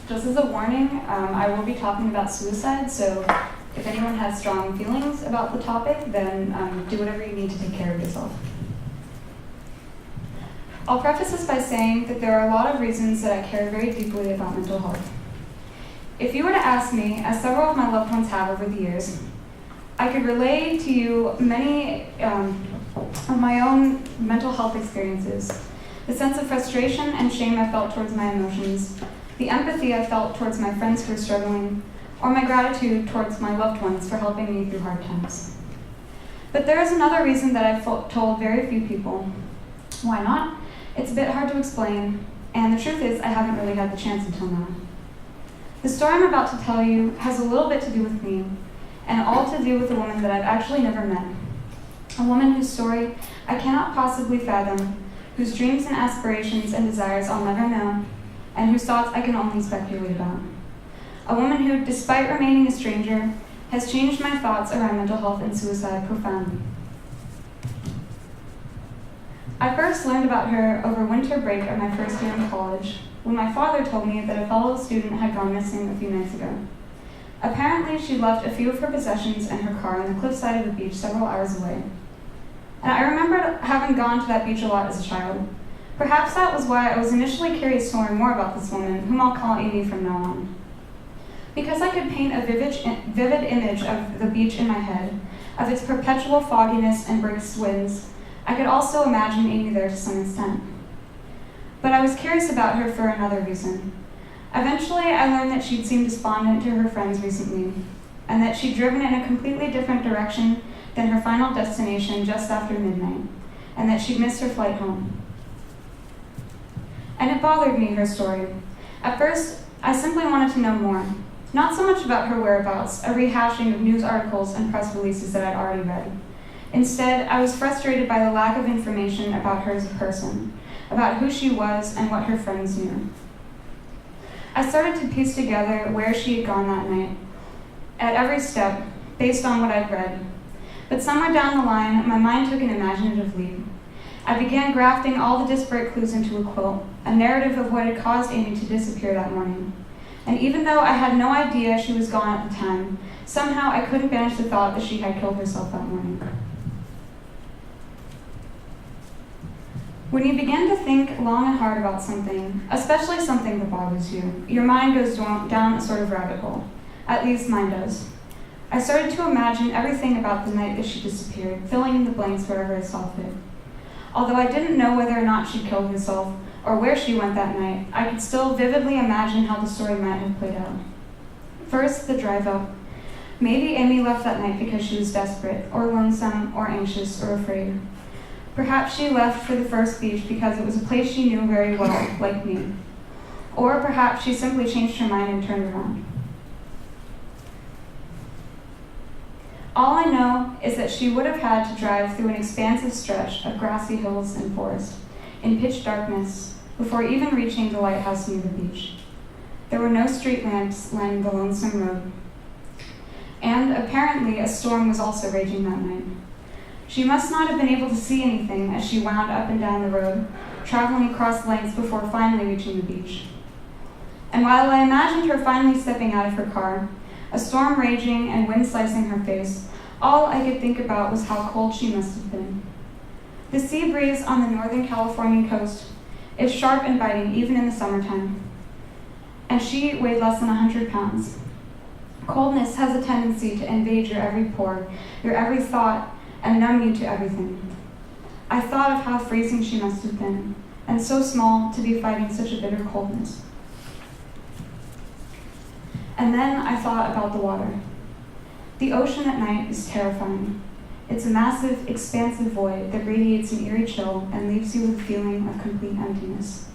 Just as a warning, I will be talking about suicide, so if anyone has strong feelings about the topic, then do whatever you need to take care of yourself. I'll preface this by saying that there are a lot of reasons that I care very deeply about mental health. If you were to ask me, as several of my loved ones have over the years, I could relay to you many of my own mental health experiences, the sense of frustration and shame I felt towards my emotions, the empathy I felt towards my friends who were struggling, or my gratitude towards my loved ones for helping me through hard times. But there is another reason that I've told very few people. Why not? It's a bit hard to explain, and the truth is I haven't really had the chance until now. The story I'm about to tell you has a little bit to do with me, and all to do with a woman that I've actually never met. A woman whose story I cannot possibly fathom, whose dreams and aspirations and desires I'll never know, and whose thoughts I can only speculate about. A woman who, despite remaining a stranger, has changed my thoughts around mental health and suicide profoundly. I first learned about her over winter break of my first year in college, when my father told me that a fellow student had gone missing a few nights ago. Apparently, she left a few of her possessions and her car on the cliffside of the beach several hours away. And I remembered having gone to that beach a lot as a child. Perhaps that was why I was initially curious to learn more about this woman, whom I'll call Amy from now on. Because I could paint a vivid image of the beach in my head, of its perpetual fogginess and brisk winds, I could also imagine Amy there to some extent. But I was curious about her for another reason. Eventually, I learned that she'd seemed despondent to her friends recently, and that she'd driven in a completely different direction than her final destination just after midnight, and that she'd missed her flight home. And it bothered me, her story. At first, I simply wanted to know more. Not so much about her whereabouts, a rehashing of news articles and press releases that I'd already read. Instead, I was frustrated by the lack of information about her as a person, about who she was and what her friends knew. I started to piece together where she had gone that night, at every step, based on what I'd read. But somewhere down the line, my mind took an imaginative leap. I began grafting all the disparate clues into a quilt, a narrative of what had caused Amy to disappear that morning. And even though I had no idea she was gone at the time, somehow I couldn't banish the thought that she had killed herself that morning. When you begin to think long and hard about something, especially something that bothers you, your mind goes down a sort of rabbit hole. At least mine does. I started to imagine everything about the night that she disappeared, filling in the blanks wherever I saw fit. Although I didn't know whether or not she killed herself or where she went that night, I could still vividly imagine how the story might have played out. First, the drive up. Maybe Amy left that night because she was desperate, or lonesome, or anxious, or afraid. Perhaps she left for the first beach because it was a place she knew very well, like me. Or perhaps she simply changed her mind and turned around. All I know is that she would have had to drive through an expansive stretch of grassy hills and forest, in pitch darkness, before even reaching the lighthouse near the beach. There were no street lamps lining the lonesome road. And apparently a storm was also raging that night. She must not have been able to see anything as she wound up and down the road, traveling across lengths before finally reaching the beach. And while I imagined her finally stepping out of her car, a storm raging and wind slicing her face, all I could think about was how cold she must have been. The sea breeze on the northern Californian coast is sharp and biting even in the summertime, and she weighed less than 100 pounds. Coldness has a tendency to invade your every pore, your every thought, and numb you to everything. I thought of how freezing she must have been, and so small to be fighting such a bitter coldness. And then I thought about the water. The ocean at night is terrifying. It's a massive, expansive void that radiates an eerie chill and leaves you with a feeling of complete emptiness.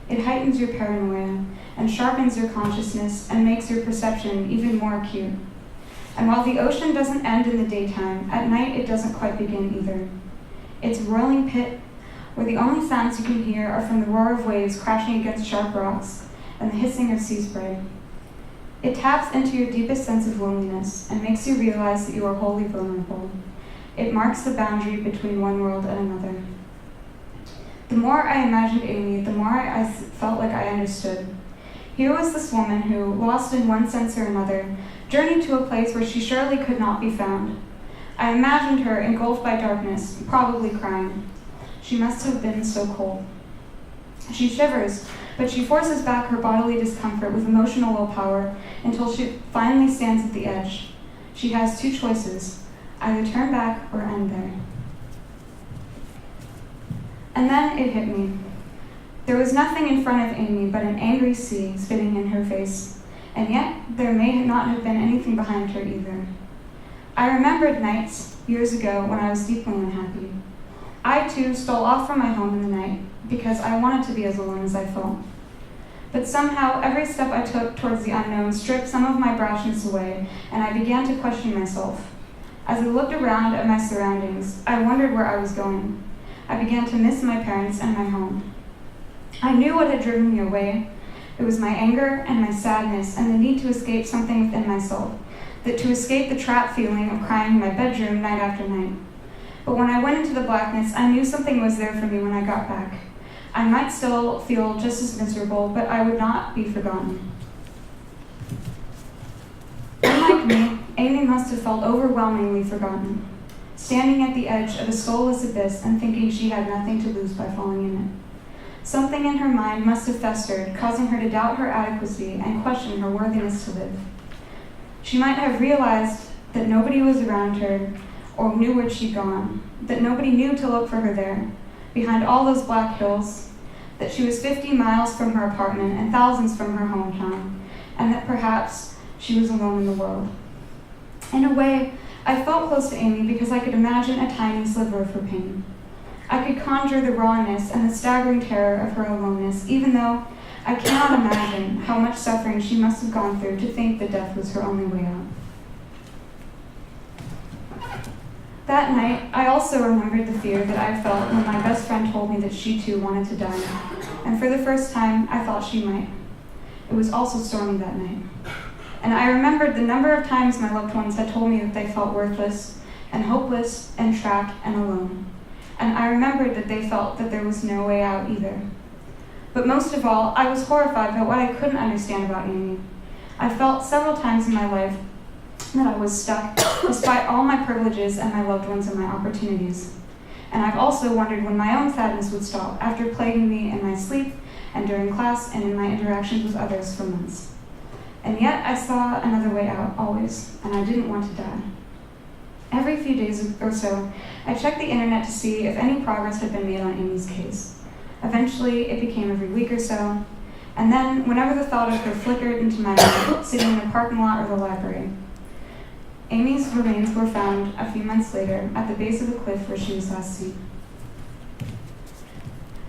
It heightens your paranoia and sharpens your consciousness and makes your perception even more acute. And while the ocean doesn't end in the daytime, at night it doesn't quite begin either. It's a rolling pit where the only sounds you can hear are from the roar of waves crashing against sharp rocks and the hissing of sea spray. It taps into your deepest sense of loneliness and makes you realize that you are wholly vulnerable. It marks the boundary between one world and another. The more I imagined Amy, the more I felt like I understood. Here was this woman who, lost in one sense or another, journeyed to a place where she surely could not be found. I imagined her engulfed by darkness, probably crying. She must have been so cold. She shivers, but she forces back her bodily discomfort with emotional willpower until she finally stands at the edge. She has two choices, either turn back or end there. And then it hit me. There was nothing in front of Amy but an angry sea spitting in her face, and yet there may not have been anything behind her either. I remembered nights, years ago, when I was deeply unhappy. I, too, stole off from my home in the night because I wanted to be as alone as I felt. But somehow, every step I took towards the unknown stripped some of my brashness away, and I began to question myself. As I looked around at my surroundings, I wondered where I was going. I began to miss my parents and my home. I knew what had driven me away. It was my anger and my sadness and the need to escape something within myself, that to escape the trapped feeling of crying in my bedroom night after night. But when I went into the blackness, I knew something was there for me when I got back. I might still feel just as miserable, but I would not be forgotten. Unlike me, Amy must have felt overwhelmingly forgotten, standing at the edge of a soulless abyss and thinking she had nothing to lose by falling in it. Something in her mind must have festered, causing her to doubt her adequacy and question her worthiness to live. She might have realized that nobody was around her or knew where she'd gone, that nobody knew to look for her there, behind all those black hills, that she was 50 miles from her apartment and thousands from her hometown, and that perhaps she was alone in the world. In a way, I felt close to Amy because I could imagine a tiny sliver of her pain. I could conjure the rawness and the staggering terror of her aloneness, even though I cannot imagine how much suffering she must have gone through to think that death was her only way out. That night, I also remembered the fear that I felt when my best friend told me that she too wanted to die, and for the first time, I thought she might. It was also stormy that night. And I remembered the number of times my loved ones had told me that they felt worthless and hopeless and trapped and alone. And I remembered that they felt that there was no way out either. But most of all, I was horrified by what I couldn't understand about Amy. I felt several times in my life that I was stuck, despite all my privileges and my loved ones and my opportunities. And I've also wondered when my own sadness would stop after plaguing me in my sleep and during class and in my interactions with others for months. And yet I saw another way out, always, and I didn't want to die. Every few days or so, I checked the internet to see if any progress had been made on Amy's case. Eventually, it became every week or so, and then whenever the thought of her flickered into my mind, sitting in the parking lot or the library. Amy's remains were found a few months later at the base of the cliff where she was last seen.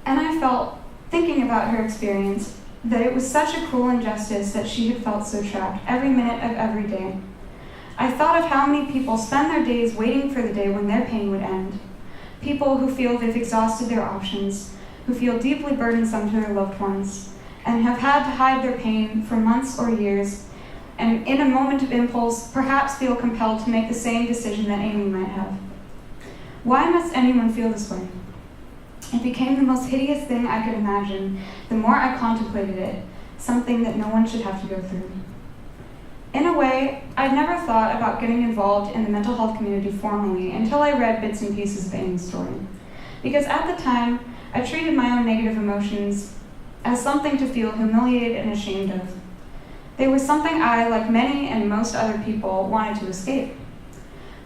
And I felt, thinking about her experience, that it was such a cruel injustice that she had felt so trapped every minute of every day. I thought of how many people spend their days waiting for the day when their pain would end. People who feel they've exhausted their options, who feel deeply burdensome to their loved ones, and have had to hide their pain for months or years, and in a moment of impulse, perhaps feel compelled to make the same decision that Amy might have. Why must anyone feel this way? It became the most hideous thing I could imagine the more I contemplated it, something that no one should have to go through. In a way, I'd never thought about getting involved in the mental health community formally until I read bits and pieces of Amy's story. Because at the time, I treated my own negative emotions as something to feel humiliated and ashamed of. They were something I, like many and most other people, wanted to escape.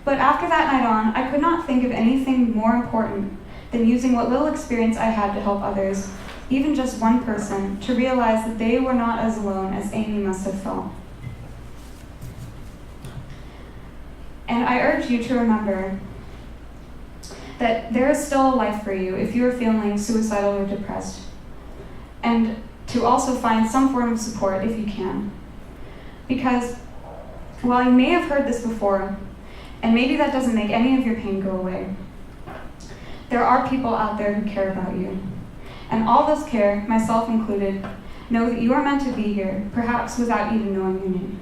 But after that night on, I could not think of anything more important than using what little experience I had to help others, even just one person, to realize that they were not as alone as Amy must have felt. And I urge you to remember that there is still a life for you if you are feeling suicidal or depressed, and to also find some form of support if you can. Because while you may have heard this before, and maybe that doesn't make any of your pain go away, there are people out there who care about you. And all those care, myself included, know that you are meant to be here, perhaps without even knowing your name.